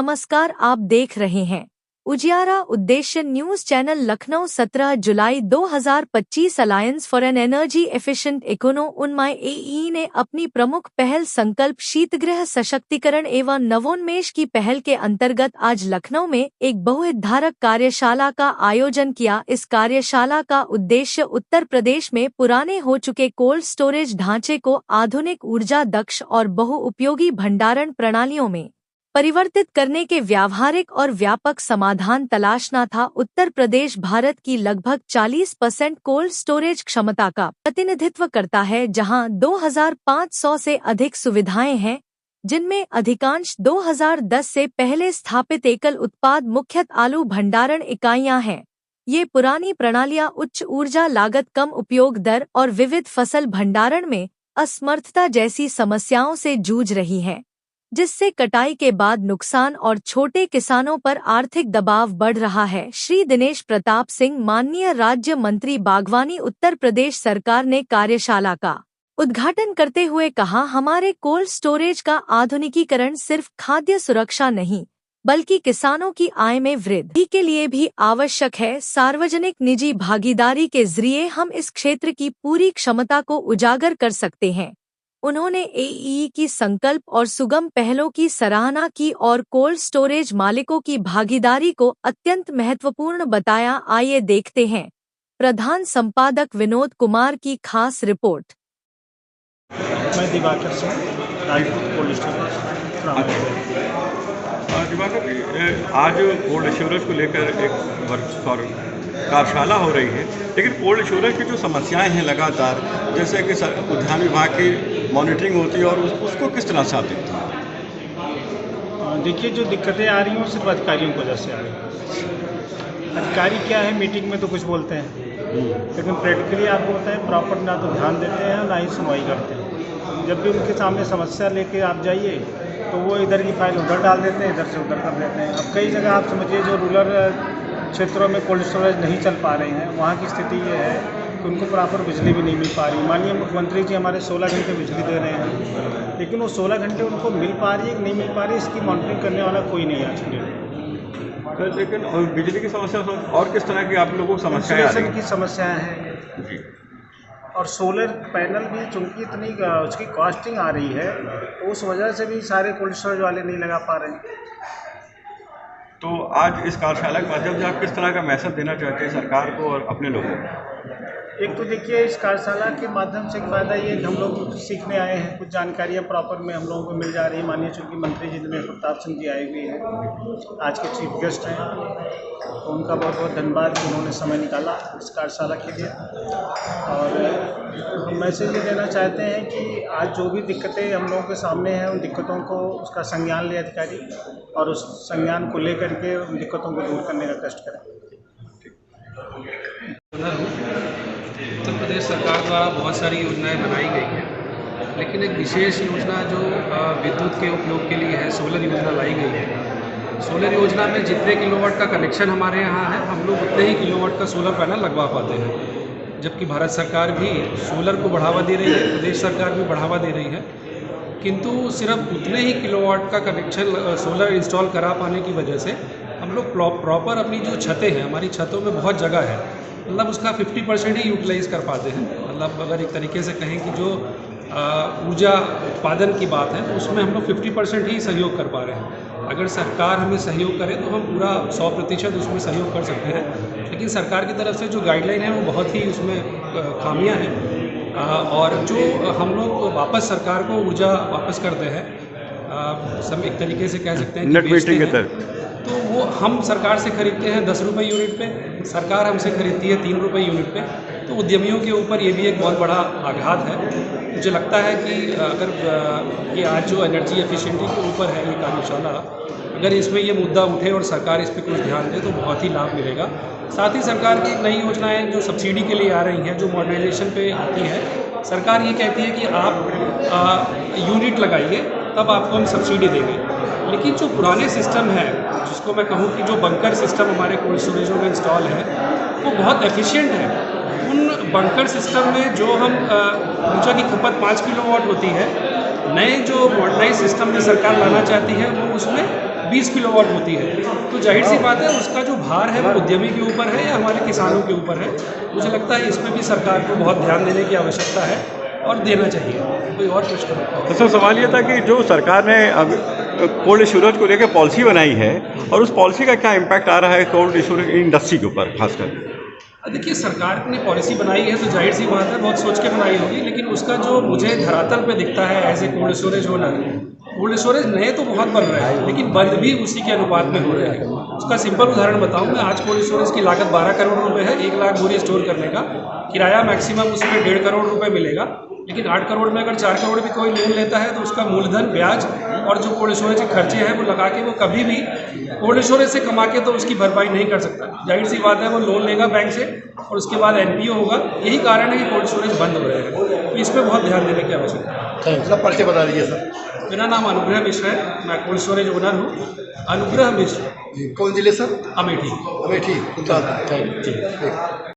नमस्कार, आप देख रहे हैं उजियारा उद्देश्य न्यूज चैनल लखनऊ। 17 जुलाई 2025 alliance for an energy efficient economy A E ने अपनी प्रमुख पहल संकल्प शीतगृह सशक्तिकरण एवं नवोन्मेष की पहल के अंतर्गत आज लखनऊ में एक बहुहितधारक कार्यशाला का आयोजन किया। इस कार्यशाला का उद्देश्य उत्तर प्रदेश में पुराने हो चुके कोल्ड स्टोरेज ढांचे को आधुनिक ऊर्जा दक्ष और बहुउपयोगी भंडारण प्रणालियों में परिवर्तित करने के व्यावहारिक और व्यापक समाधान तलाशना था। उत्तर प्रदेश भारत की लगभग 40% कोल्ड स्टोरेज क्षमता का प्रतिनिधित्व करता है, जहां 2500 से अधिक सुविधाएं हैं, जिनमें अधिकांश 2010 से पहले स्थापित एकल उत्पाद मुख्यतः आलू भंडारण इकाइयां हैं। ये पुरानी प्रणालियां उच्च ऊर्जा लागत, कम उपयोग दर और विविध फसल भंडारण में असमर्थता जैसी समस्याओं से जूझ रही हैं, जिससे कटाई के बाद नुकसान और छोटे किसानों पर आर्थिक दबाव बढ़ रहा है। श्री दिनेश प्रताप सिंह, माननीय राज्य मंत्री बागवानी, उत्तर प्रदेश सरकार ने कार्यशाला का उद्घाटन करते हुए कहा, हमारे कोल्ड स्टोरेज का आधुनिकीकरण सिर्फ खाद्य सुरक्षा नहीं बल्कि किसानों की आय में वृद्धि के लिए भी आवश्यक है। सार्वजनिक निजी भागीदारी के जरिए हम इस क्षेत्र की पूरी क्षमता को उजागर कर सकते हैं। उन्होंने एई की संकल्प और सुगम पहलों की सराहना की और कोल्ड स्टोरेज मालिकों की भागीदारी को अत्यंत महत्वपूर्ण बताया। आइए देखते हैं प्रधान संपादक विनोद कुमार की खास रिपोर्ट। मैं दिवाकर सिंह, राजपूत कोल्ड स्टोरेज। दिवाकर जी, आज कोल्ड स्टोरेज को लेकर एक वर्कशॉप कार्यशाला हो रही है, लेकिन कोल्ड स्टोरेज की जो समस्याएं हैं लगातार, जैसे कि उद्यान विभाग की मॉनिटरिंग होती है और उसको किस तरह से आप देखते हैं? देखिए, जो दिक्कतें आ रही हैं सिर्फ अधिकारियों की वजह से आ रही हैं। अधिकारी क्या है, मीटिंग में तो कुछ बोलते हैं, लेकिन प्रैक्टिकली आपको पता है प्रॉपर ना तो ध्यान देते हैं ना ही सुनवाई करते हैं। जब भी उनके सामने समस्या लेके आप जाइए तो वो इधर की फाइल उधर डाल देते हैं, इधर से उधर कर देते हैं। अब कई जगह आप समझिए जो रूरल क्षेत्रों में कोल्ड स्टोरेज नहीं चल पा रहे हैं, वहाँ की स्थिति ये है कि उनको प्रॉपर बिजली भी नहीं मिल पा रही। माननीय मुख्यमंत्री जी हमारे 16 घंटे बिजली दे रहे हैं, लेकिन वो 16 घंटे उनको मिल पा रही है कि नहीं मिल पा रही, इसकी मॉनिटरिंग करने वाला कोई नहीं आज के लिए। लेकिन बिजली की समस्या और किस तरह की आप लोगों को समस्याएं की समस्याएँ हैं जी। और सोलर पैनल भी चूँकि इतनी उसकी कॉस्टिंग आ रही है, तो उस वजह से भी सारे कोल्ड स्टोरेज वाले नहीं लगा पा रहे हैं। तो आज इस कार्यशाला के माध्यम से आप किस तरह का मैसेज देना चाहते हैं सरकार को और अपने लोगों को? एक तो देखिए, इस कार्यशाला के माध्यम से फ़ायदा ये कि हम लोग सीखने आए हैं, कुछ जानकारियाँ प्रॉपर में हम लोगों को मिल जा रही है। माननीय चूँकि मंत्री जी दिनेश प्रताप सिंह जी आए हुए हैं, आज के चीफ गेस्ट हैं, तो उनका बहुत बहुत धन्यवाद कि उन्होंने समय निकाला इस कार्यशाला के लिए। और हम मैसेज ये देना चाहते हैं कि आज जो भी दिक्कतें हम लोगों के सामने हैं, उन दिक्कतों को उसका संज्ञान ले अधिकारी, और उस संज्ञान को लेकर के उन दिक्कतों को दूर करने का कष्ट करें। उत्तर प्रदेश सरकार द्वारा बहुत सारी योजनाएं बनाई गई हैं, लेकिन एक विशेष योजना जो विद्युत के उपयोग के लिए है, सोलर योजना लाई गई है। सोलर योजना में जितने किलोवाट का कनेक्शन हमारे यहाँ है, हम लोग उतने ही किलोवाट का सोलर पैनल लगवा पाते हैं। जबकि भारत सरकार भी सोलर को बढ़ावा दे रही है, प्रदेश सरकार भी बढ़ावा दे रही है, किंतु सिर्फ उतने ही किलोवाट का कनेक्शन सोलर इंस्टॉल करा पाने की वजह से हम लोग प्रॉपर अपनी जो छतें हैं, हमारी छतों में बहुत जगह है, मतलब उसका 50% ही यूटिलाइज़ कर पाते हैं। मतलब अगर एक तरीके से कहें कि जो ऊर्जा उत्पादन की बात है, तो उसमें हम लोग 50% ही सहयोग कर पा रहे हैं। अगर सरकार हमें सहयोग करे तो हम पूरा 100% उसमें सहयोग कर सकते हैं, लेकिन सरकार की तरफ से जो गाइडलाइन है वो बहुत ही उसमें खामियां हैं। और जो हम लोग वापस सरकार को ऊर्जा वापस करते हैं, सब एक तरीके से कह सकते हैं नेट मीटिंग के तहत, तो वो हम सरकार से खरीदते हैं 10 रुपये यूनिट पे, सरकार हमसे खरीदती है 3 रुपये यूनिट पे। तो उद्यमियों के ऊपर ये भी एक बहुत बड़ा आघात है। मुझे लगता है कि अगर ये आज जो एनर्जी एफिशिएंसी के ऊपर है ये कार्यशाला, अगर इसमें ये मुद्दा उठे और सरकार इस पर कुछ ध्यान दे तो बहुत ही लाभ मिलेगा। साथ ही सरकार की नई योजनाएं जो सब्सिडी के लिए आ रही हैं, जो मॉडर्नाइजेशन पे आती है, सरकार ये कहती है कि आप यूनिट लगाइए तब आपको हम सब्सिडी देंगे। लेकिन जो पुराने सिस्टम है, जिसको मैं कहूँ कि जो बंकर सिस्टम हमारे कोल्ड स्टोरेजों में इंस्टॉल है, वो बहुत एफिशिएंट है। उन बंकर सिस्टम में जो हम ऊर्जा की खपत 5 किलोवाट होती है, नए जो मॉडर्नाइज सिस्टम में सरकार लाना चाहती है वो उसमें 20 किलोवाट होती है, तो जाहिर सी बात है उसका जो भार है वो उद्यमी के ऊपर है या हमारे किसानों के ऊपर है। मुझे लगता है इसमें भी सरकार को बहुत ध्यान देने की आवश्यकता है और देना चाहिए। कोई और प्रश्न है? तो सर सवाल ये था कि जो सरकार ने अब कोल्ड स्टोरेज को लेकर पॉलिसी बनाई है और उस पॉलिसी का क्या इम्पैक्ट आ रहा है कोल्ड स्टोरेज इंडस्ट्री के ऊपर खासकर? देखिए, सरकार ने पॉलिसी बनाई है तो जाहिर सी बात है बहुत सोच के बनाई होगी, लेकिन उसका जो मुझे धरातल पे दिखता है as a cold storage owner, cold storage नए तो बहुत बन रहे हैं लेकिन बंद भी उसी के अनुपात में हो रहे हैं। उसका सिंपल उदाहरण बताऊं मैं, आज कोल्ड स्टोरेज की लागत 12 करोड़ रुपए है 1 लाख बोरी स्टोर करने का। किराया मैक्सिमम उसमें 1.5 करोड़ रुपए मिलेगा, लेकिन 8 करोड़ में अगर 4 करोड़ भी कोई लोन लेता है तो उसका मूलधन, ब्याज और जो कोल्ड स्टोरेज के खर्चे हैं वो लगा के वो कभी भी कोल्ड स्टोरेज से कमा के तो उसकी भरपाई नहीं कर सकता। जाहिर सी बात है वो लोन लेगा बैंक से और उसके बाद एनपीओ होगा। यही कारण है कि कोल्ड स्टोरेज बंद हो रहे हैं, तो इस पर बहुत ध्यान देने की आवश्यकता है। सर परिचय बता दीजिए सर। मेरा नाम अनुग्रह मिश्र है, मैं कोल्ड स्टोरेज ओनर हूँ। अनुग्रह मिश्र। कौन जिले सर? अमेठी। अमेठी।